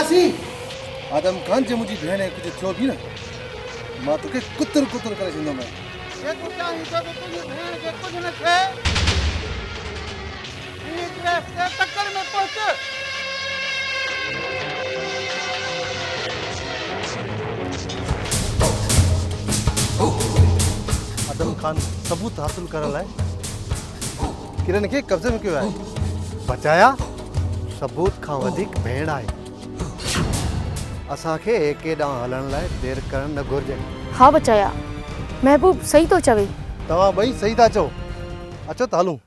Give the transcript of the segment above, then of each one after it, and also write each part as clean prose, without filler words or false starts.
C आदम खान जे मुंहिंजी भेण कुझु थियो बि न मां तोखे कुतर कुतर करे छॾींदुमि जेको चाहीं सो तुंहिंजी भेण खे कुझु न थिए इन ड्रेस ते टक्कर में पहुच आदम खान सबूत हासिल करण लाइ किरण खे कब्ज़े में कयो आहे बचाया सबूत खां वधीक भेण आहे असांखे एके ॾांहुं हलण लाइ देरि करणु न घुरिजे हाँ बचाया महबूब सही तो चवे तव्हां ॿई सही था चओ अचो त हलूं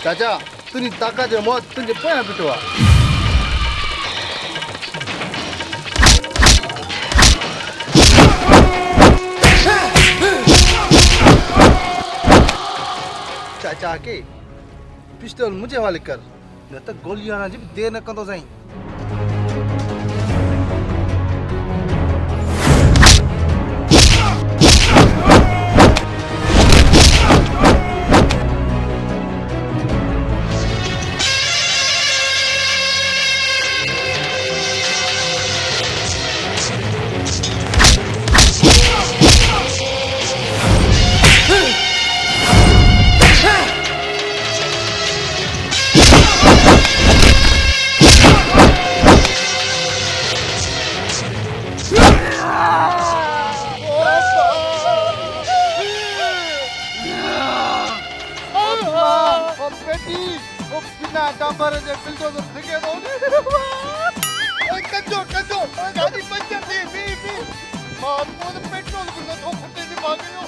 चाचा तुंहिंजी ताक़त जो मौत तुंहिंजे पोयां बीठो आहे चाचा के पिस्टल मुंहिंजे हवाले कर न त गोली हणण जी बि देरि न कंदो साईं बिना डांबर जे बिल्डोज़र फिके थो कंजो कंजो गाॾी पंचर थी बी मां पेट्रोल बि नथो फटे थी मां कयो